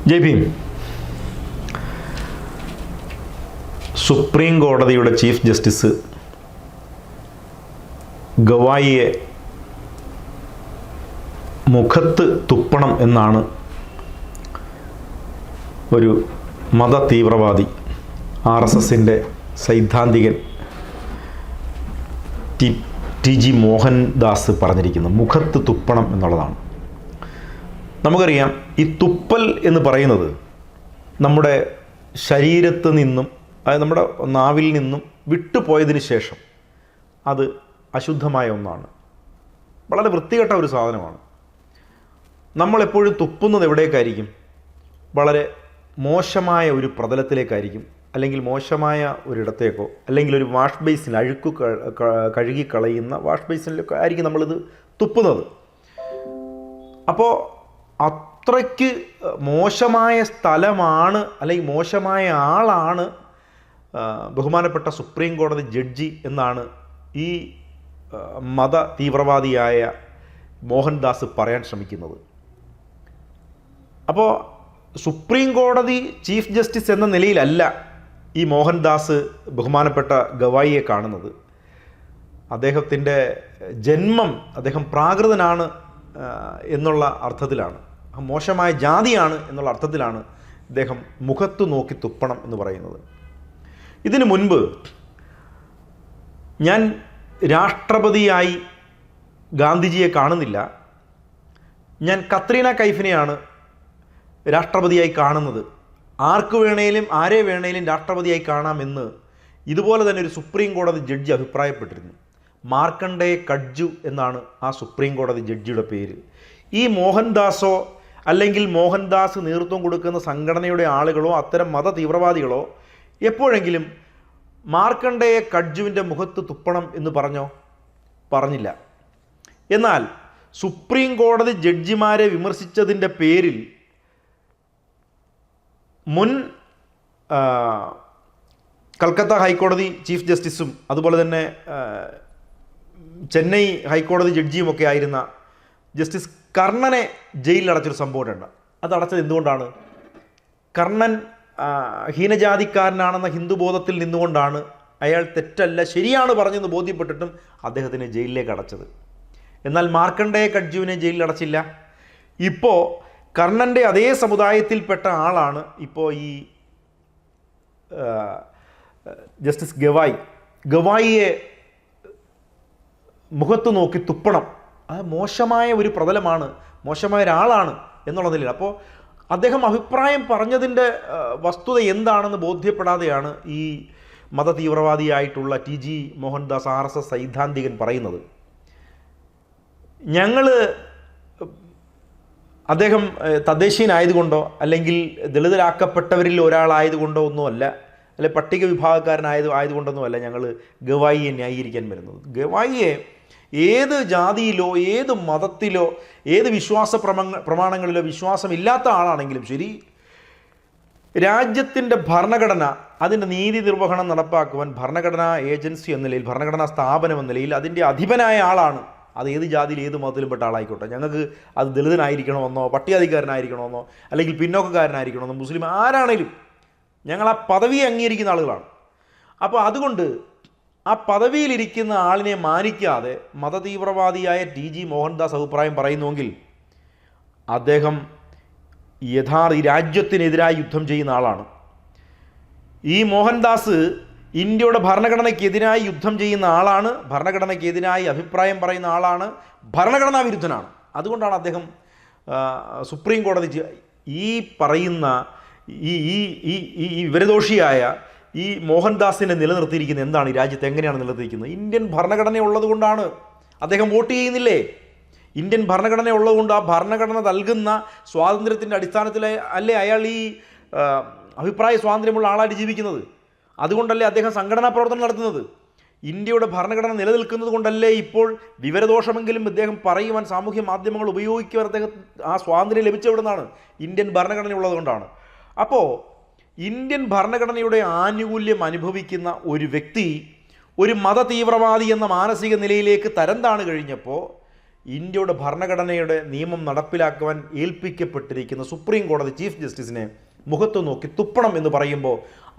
ജയ് Bhim. Supreme കോടതിയുടെ chief justice ഗവായിയെ മുഖത്ത് തുപ്പണം എന്നാണ് ഒരു മത തീവ്രവാദി RSSൻ്റെ സൈദ്ധാന്തികൻ TG മോഹൻദാസ് പറഞ്ഞിരിക്കുന്നത്. മുഖത്ത് തുപ്പണം എന്നുള്ളതാണ്. നമുക്കറിയാം, ഈ തുപ്പൽ എന്ന് പറയുന്നത് നമ്മുടെ ശരീരത്ത് നിന്നും, അതായത് നമ്മുടെ നാവിൽ നിന്നും വിട്ടുപോയതിന് ശേഷം അത് അശുദ്ധമായ ഒന്നാണ്. വളരെ വൃത്തികെട്ട ഒരു സാധനമാണ്. നമ്മളെപ്പോഴും തുപ്പുന്നത് എവിടേക്കായിരിക്കും? വളരെ മോശമായ ഒരു പ്രതലത്തിലേക്കായിരിക്കും, അല്ലെങ്കിൽ മോശമായ ഒരിടത്തേക്കോ, അല്ലെങ്കിൽ ഒരു വാഷ് ബേസിൻ, അഴുക്ക് കഴുകിക്കളയുന്ന വാഷ് ബേസിനിലൊക്കെ ആയിരിക്കും നമ്മളിത് തുപ്പുന്നത്. അപ്പോൾ അത്രയ്ക്ക് മോശമായ സ്ഥലമാണ്, അല്ലെങ്കിൽ മോശമായ ആളാണ് ബഹുമാനപ്പെട്ട സുപ്രീം കോടതി ജഡ്ജി എന്നാണ് ഈ മത തീവ്രവാദിയായ മോഹൻദാസ് പറയാൻ ശ്രമിക്കുന്നത്. അപ്പോൾ സുപ്രീം കോടതി ചീഫ് ജസ്റ്റിസ് എന്ന നിലയിലല്ല ഈ മോഹൻദാസ് ബഹുമാനപ്പെട്ട ഗവായിയെ കാണുന്നത്. അദ്ദേഹത്തിൻ്റെ ജന്മം, അദ്ദേഹം പ്രാകൃതനാണ് എന്നുള്ള അർത്ഥത്തിലാണ്, മോശമായ ജാതിയാണ് എന്നുള്ള അർത്ഥത്തിലാണ് അദ്ദേഹം മുഖത്തു നോക്കി തുപ്പണം എന്ന് പറയുന്നത്. ഇതിനു മുൻപ് ഞാൻ രാഷ്ട്രപതിയായി ഗാന്ധിജിയെ കാണുന്നില്ല, ഞാൻ കത്രീന കൈഫിനെയാണ് രാഷ്ട്രപതിയായി കാണുന്നത്, ആർക്ക് വേണേലും ആരെ വേണേലും രാഷ്ട്രപതിയായി കാണാമെന്ന് ഇതുപോലെ തന്നെ ഒരു സുപ്രീം കോടതി ജഡ്ജി അഭിപ്രായപ്പെട്ടിരുന്നു. മാർക്കണ്ഡേയ കട്ജു എന്നാണ് ആ സുപ്രീം കോടതി ജഡ്ജിയുടെ പേര്. ഈ മോഹൻദാസോ അല്ലെങ്കിൽ മോഹൻദാസ് നേതൃത്വം കൊടുക്കുന്ന സംഘടനയുടെ ആളുകളോ അത്തരം മത തീവ്രവാദികളോ എപ്പോഴെങ്കിലും മാർക്കണ്ഡേയ കട്ജുവിൻ്റെ മുഖത്ത് തുപ്പണം എന്ന് പറഞ്ഞില്ല. എന്നാൽ സുപ്രീം കോടതി ജഡ്ജിമാരെ വിമർശിച്ചതിൻ്റെ പേരിൽ മുൻ കൽക്കത്ത ഹൈക്കോടതി ചീഫ് ജസ്റ്റിസും അതുപോലെ തന്നെ ചെന്നൈ ഹൈക്കോടതി ജഡ്ജിയുമൊക്കെ ആയിരുന്ന ജസ്റ്റിസ് കർണനെ ജയിലിലടച്ചൊരു സംഭവമുണ്ട്. അത് അടച്ചത് എന്തുകൊണ്ടാണ്? കർണൻ ഹീനജാതിക്കാരനാണെന്ന ഹിന്ദുബോധത്തിൽ നിന്നുകൊണ്ടാണ് അയാൾ തെറ്റല്ല ശരിയാണ് പറഞ്ഞെന്ന് ബോധ്യപ്പെട്ടിട്ടും അദ്ദേഹത്തിനെ ജയിലിലേക്ക് അടച്ചത്. എന്നാൽ മാർക്കണ്ഡേയ കട്ജുവിനെ ജയിലിൽ അടച്ചില്ല. ഇപ്പോൾ കർണൻ്റെ അതേ സമുദായത്തിൽപ്പെട്ട ആളാണ് ഇപ്പോൾ ഈ ജസ്റ്റിസ് ഗവായിയെ മുഖത്ത് നോക്കി തുപ്പണം. അത് മോശമായ ഒരു പ്രതലമാണ്, മോശമായ ഒരാളാണ് എന്നുള്ള നിലയിൽ. അപ്പോൾ അദ്ദേഹം അഭിപ്രായം പറഞ്ഞതിൻ്റെ വസ്തുത എന്താണെന്ന് ബോധ്യപ്പെടാതെയാണ് ഈ മത തീവ്രവാദിയായിട്ടുള്ള TG മോഹൻദാസ് RSS സൈദ്ധാന്തികൻ പറയുന്നത്. അദ്ദേഹം തദ്ദേശീയനായതുകൊണ്ടോ അല്ലെങ്കിൽ ദളിതരാക്കപ്പെട്ടവരിൽ ഒരാളായതുകൊണ്ടോ ഒന്നുമല്ല, അല്ലെ പട്ടിക വിഭാഗക്കാരനായതുകൊണ്ടൊന്നുമല്ല ഞങ്ങൾ ഗവായിയെ ന്യായീകരിക്കാൻ വരുന്നത്. ഗവായിയെ ഏത് ജാതിയിലോ ഏത് മതത്തിലോ ഏത് വിശ്വാസ പ്രമാണങ്ങളിലോ വിശ്വാസമില്ലാത്ത ആളാണെങ്കിലും ശരി, രാജ്യത്തിൻ്റെ ഭരണഘടന, അതിൻ്റെ നീതി നിർവഹണം നടപ്പാക്കുവാൻ ഭരണഘടനാ ഏജൻസി എന്ന നിലയിൽ, ഭരണഘടനാ സ്ഥാപനം എന്ന നിലയിൽ അതിൻ്റെ അധിപനായ ആളാണ്. അത് ഏത് ജാതിയിൽ ഏത് മതത്തിലും പെട്ട ആളായിക്കോട്ടെ. ഞങ്ങൾക്ക് അത് ദളിതനായിരിക്കണമെന്നോ പട്ടികജാതിക്കാരനായിരിക്കണമെന്നോ അല്ലെങ്കിൽ പിന്നോക്കക്കാരനായിരിക്കണമെന്നോ മുസ്ലിം ആരാണേലും ഞങ്ങൾ ആ പദവിയെ അംഗീകരിക്കുന്ന ആളുകളാണ്. അപ്പോൾ അതുകൊണ്ട് ആ പദവിയിലിരിക്കുന്ന ആളിനെ മാനിക്കാതെ മതതീവ്രവാദിയായ TG മോഹൻദാസ് അഭിപ്രായം പറയുന്നുവെങ്കിൽ അദ്ദേഹം ഈ രാജ്യത്തിനെതിരായി യുദ്ധം ചെയ്യുന്ന ആളാണ്. ഈ മോഹൻദാസ് ഇന്ത്യയുടെ ഭരണഘടനയ്ക്കെതിരായി യുദ്ധം ചെയ്യുന്ന ആളാണ്, ഭരണഘടനയ്ക്കെതിരായി അഭിപ്രായം പറയുന്ന ആളാണ്, ഭരണഘടനാ വിരുദ്ധനാണ്. അതുകൊണ്ടാണ് അദ്ദേഹം സുപ്രീം കോടതി ഈ പറയുന്ന ഈ വിവരദോഷിയായ ഈ മോഹൻദാസിനെ നിലനിർത്തിയിരിക്കുന്നത്. എന്താണ് ഈ രാജ്യത്ത് എങ്ങനെയാണ് നിലനിർത്തിയിരിക്കുന്നത്? ഇന്ത്യൻ ഭരണഘടന ഉള്ളതുകൊണ്ടാണ്. അദ്ദേഹം വോട്ട് ചെയ്യുന്നില്ലേ? ഇന്ത്യൻ ഭരണഘടന ഉള്ളതുകൊണ്ട് ആ ഭരണഘടന നൽകുന്ന സ്വാതന്ത്ര്യത്തിൻ്റെ അടിസ്ഥാനത്തിൽ അല്ലേ അയാൾ ഈ അഭിപ്രായ സ്വാതന്ത്ര്യമുള്ള ആളായിട്ട് ജീവിക്കുന്നത്? അതുകൊണ്ടല്ലേ അദ്ദേഹം സംഘടനാ പ്രവർത്തനം നടത്തുന്നത്? ഇന്ത്യയുടെ ഭരണഘടന നിലനിൽക്കുന്നത് കൊണ്ടല്ലേ ഇപ്പോൾ വിവരദോഷമെങ്കിലും അദ്ദേഹം പറയുവാൻ സാമൂഹ്യ മാധ്യമങ്ങൾ ഉപയോഗിക്കുവാൻ അദ്ദേഹം ആ സ്വാതന്ത്ര്യം ലഭിച്ചെവിടുന്നാണ്? ഇന്ത്യൻ ഭരണഘടന ഉള്ളതുകൊണ്ടാണ്. അപ്പോൾ ഇന്ത്യൻ ഭരണഘടനയുടെ ആനുകൂല്യം അനുഭവിക്കുന്ന ഒരു വ്യക്തി ഒരു മത തീവ്രവാദി എന്ന മാനസിക നിലയിലേക്ക് തരം താണു കഴിഞ്ഞപ്പോൾ ഇന്ത്യയുടെ ഭരണഘടനയുടെ നിയമം നടപ്പിലാക്കുവാൻ ഏൽപ്പിക്കപ്പെട്ടിരിക്കുന്ന സുപ്രീം കോടതി ചീഫ് ജസ്റ്റിസിനെ മുഖത്ത് നോക്കി തുപ്പണം എന്ന് പറയുമ്പോൾ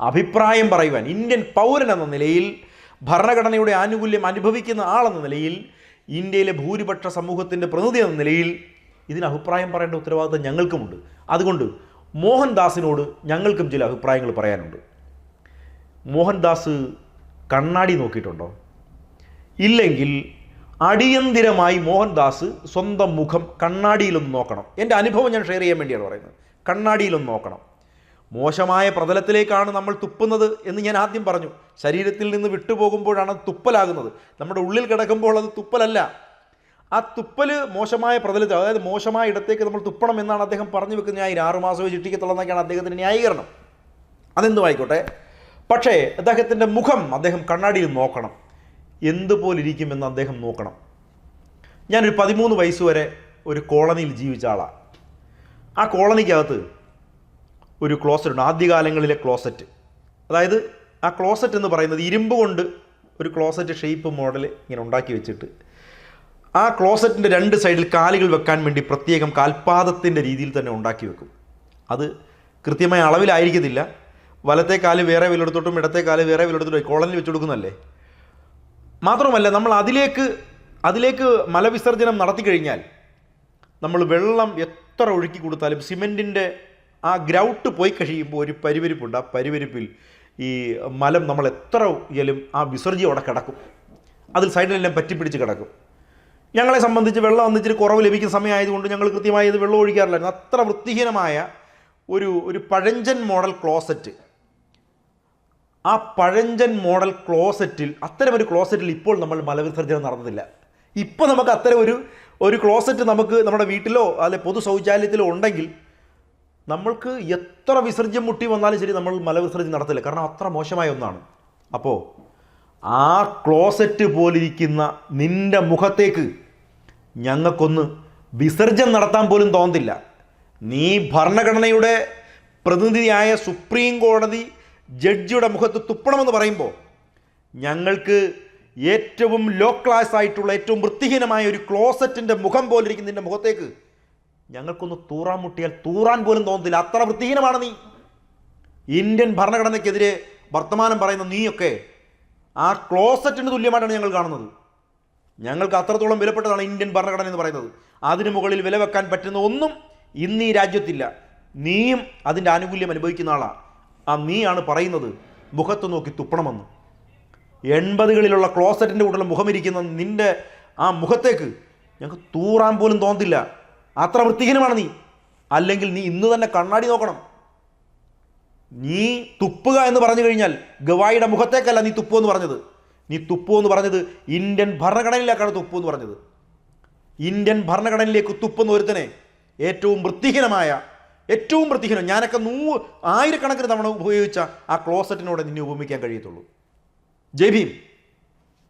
അഭിപ്രായം പറയുവാൻ ഇന്ത്യൻ പൗരൻ എന്ന നിലയിൽ, ഭരണഘടനയുടെ ആനുകൂല്യം അനുഭവിക്കുന്ന ആളെന്ന നിലയിൽ, ഇന്ത്യയിലെ ഭൂരിപക്ഷ സമൂഹത്തിൻ്റെ പ്രതിനിധി എന്ന നിലയിൽ ഇതിന് അഭിപ്രായം പറയേണ്ട ഉത്തരവാദിത്തം ഞങ്ങൾക്കുമുണ്ട്. അതുകൊണ്ട് മോഹൻദാസിനോട് ഞങ്ങൾക്കും ചില അഭിപ്രായങ്ങൾ പറയാനുണ്ട്. മോഹൻദാസ് കണ്ണാടി നോക്കിയിട്ടുണ്ടോ? ഇല്ലെങ്കിൽ അടിയന്തിരമായി മോഹൻദാസ് സ്വന്തം മുഖം കണ്ണാടിയിലൊന്ന് നോക്കണം. എൻ്റെ അനുഭവം ഞാൻ ഷെയർ ചെയ്യാൻ വേണ്ടിയാണ് പറയുന്നത്. കണ്ണാടിയിലൊന്ന് നോക്കണം. മോശമായ പ്രതലത്തിലേക്കാണ് നമ്മൾ തുപ്പുന്നത് എന്ന് ഞാൻ ആദ്യം പറഞ്ഞു. ശരീരത്തിൽ നിന്ന് വിട്ടുപോകുമ്പോഴാണ് അത് തുപ്പലാകുന്നത്. നമ്മുടെ ഉള്ളിൽ കിടക്കുമ്പോൾ അത് തുപ്പലല്ല. ആ തുപ്പൽ മോശമായ പ്രതലത്തിൽ, അതായത് മോശമായ ഇടത്തേക്ക് നമ്മൾ തുപ്പണം എന്നാണ് അദ്ദേഹം പറഞ്ഞു വെക്കുന്ന ന്യായം. 6 മാസമേ ചിട്ടിക്കത്തുള്ളതെന്നൊക്കെയാണ് അദ്ദേഹത്തിൻ്റെ ന്യായീകരണം. അതെന്തും ആയിക്കോട്ടെ. പക്ഷേ അദ്ദേഹത്തിൻ്റെ മുഖം അദ്ദേഹം കണ്ണാടിയിൽ നോക്കണം. എന്തുപോലിരിക്കുമെന്ന് അദ്ദേഹം നോക്കണം. ഞാനൊരു 13 വയസ്സ് വരെ ഒരു കോളനിയിൽ ജീവിച്ച ആളാണ്. ആ കോളനിക്കകത്ത് ഒരു ക്ലോസറ്റ് ഉണ്ട്, ആദ്യകാലങ്ങളിലെ ക്ലോസറ്റ്. അതായത് ആ ക്ലോസറ്റ് എന്ന് പറയുന്നത് ഇരുമ്പ് കൊണ്ട് ഒരു ക്ലോസറ്റ് ഷേപ്പ് മോഡൽ ഇങ്ങനെ ഉണ്ടാക്കി വെച്ചിട്ട് ആ ക്ലോസറ്റിൻ്റെ 2 സൈഡിൽ കാലുകൾ വെക്കാൻ വേണ്ടി പ്രത്യേകം കാൽപാദത്തിൻ്റെ രീതിയിൽ തന്നെ ഉണ്ടാക്കി വെക്കും. അത് കൃത്യമായ അളവിലായിരിക്കത്തില്ല. വലത്തെ കാല് വേറെ വിലെടുത്തോട്ടും ഇടത്തെ കാല് വേറെ വിലെടുത്തോട്ടും കോളനിയിൽ വെച്ച് കൊടുക്കുന്നതല്ലേ. മാത്രമല്ല, നമ്മൾ അതിലേക്ക് മലവിസർജനം നടത്തി കഴിഞ്ഞാൽ നമ്മൾ വെള്ളം എത്ര ഒഴുക്കി കൊടുത്താലും സിമെൻറ്റിൻ്റെ ആ ഗ്രൗട്ട് പോയി കഴിയുമ്പോൾ ഒരു പരിവരിപ്പുണ്ട്. ആ പരിവരിപ്പിൽ ഈ മലം നമ്മൾ എത്ര ഇയലും ആ വിസർജ്യം അവിടെ കിടക്കും. അതിൽ സൈഡിലെല്ലാം പറ്റിപ്പിടിച്ച് കിടക്കും. ഞങ്ങളെ സംബന്ധിച്ച് വെള്ളം ഒന്നിച്ചിരി കുറവ് ലഭിക്കുന്ന സമയമായതുകൊണ്ട് ഞങ്ങൾ കൃത്യമായി ഇത് വെള്ളം ഒഴിക്കാറില്ലായിരുന്നു. അത്ര വൃത്തിഹീനമായ ഒരു പഴഞ്ചൻ മോഡൽ ക്ലോസറ്റ്. ആ പഴഞ്ചൻ മോഡൽ ക്ലോസറ്റിൽ, അത്തരമൊരു ക്ലോസറ്റിൽ ഇപ്പോൾ നമ്മൾ മലവിസർജനം നടന്നില്ല. ഇപ്പോൾ നമുക്ക് അത്തരം ഒരു ക്ലോസറ്റ് നമുക്ക് നമ്മുടെ വീട്ടിലോ അല്ലെ പൊതു ശൗചാലയത്തിലോ ഉണ്ടെങ്കിൽ നമ്മൾക്ക് എത്ര വിസർജ്യം മുട്ടി വന്നാലും ശരി നമ്മൾ മലവിസർജ്യം നടത്തില്ല. കാരണം അത്ര മോശമായ ഒന്നാണ്. അപ്പോൾ ആ ക്ലോസറ്റ് പോലിരിക്കുന്ന നിൻ്റെ മുഖത്തേക്ക് ഞങ്ങൾക്കൊന്ന് വിസർജ്യം നടത്താൻ പോലും തോന്നുന്നില്ല. നീ ഭരണഘടനയുടെ പ്രതിനിധിയായ സുപ്രീം കോടതി ജഡ്ജിയുടെ മുഖത്ത് തുപ്പണമെന്ന് പറയുമ്പോൾ ഞങ്ങൾക്ക് ഏറ്റവും ലോ ക്ലാസ് ആയിട്ടുള്ള ഏറ്റവും വൃത്തിഹീനമായ ഒരു ക്ലോസറ്റിൻ്റെ മുഖം പോലിരിക്കുന്ന നിൻ്റെ മുഖത്തേക്ക് ഞങ്ങൾക്കൊന്ന് തൂറാൻ മുട്ടിയാൽ തൂറാൻ പോലും തോന്നുന്നില്ല. അത്ര വൃത്തിഹീനമാണ് നീ. ഇന്ത്യൻ ഭരണഘടനയ്ക്കെതിരെ വർത്തമാനം പറയുന്ന നീയൊക്കെ ആ ക്ലോസറ്റിന് തുല്യമായിട്ടാണ് ഞങ്ങൾ കാണുന്നത്. ഞങ്ങൾക്ക് അത്രത്തോളം വിലപ്പെട്ടതാണ് ഇന്ത്യൻ ഭരണഘടന എന്ന് പറയുന്നത്. അതിന് മുകളിൽ വില വെക്കാൻ പറ്റുന്ന ഒന്നും ഇന്ന് ഈ രാജ്യത്തില്ല. നീയും അതിൻ്റെ ആനുകൂല്യം അനുഭവിക്കുന്ന ആളാണ്. ആ നീയാണ് പറയുന്നത് മുഖത്ത് നോക്കി തുപ്പണമെന്ന്. 80കളിലുള്ള ക്ലോസറ്റിൻ്റെ കൂടെയുള്ള മുഖമിരിക്കുന്ന നിൻ്റെ ആ മുഖത്തേക്ക് ഞങ്ങൾക്ക് തൂറാൻ പോലും തോന്നില്ല. അത്ര വൃത്തിഹീനമാണ് നീ. അല്ലെങ്കിൽ നീ ഇന്ന് തന്നെ കണ്ണാടി നോക്കണം. നീ തുപ്പുക എന്ന് പറഞ്ഞു കഴിഞ്ഞാൽ ഗവായിയുടെ മുഖത്തേക്കല്ല നീ തുപ്പു എന്ന് പറഞ്ഞത്. നീ തുപ്പു എന്ന് പറഞ്ഞത് ഇന്ത്യൻ ഭരണഘടനയിലേക്കാണ് തുപ്പു എന്ന് പറഞ്ഞത്. ഇന്ത്യൻ ഭരണഘടനയിലേക്ക് തുപ്പുന്ന ഒരുത്തനെ ഏറ്റവും വൃത്തിഹീനം, ഞാനൊക്കെ 1000 കണക്കിന് തവണ ഉപയോഗിച്ച ആ ക്ലോസറ്റിനോടെ നിന്നെ ഉപമിക്കാൻ കഴിയത്തുള്ളൂ. ജയ് ഭീം.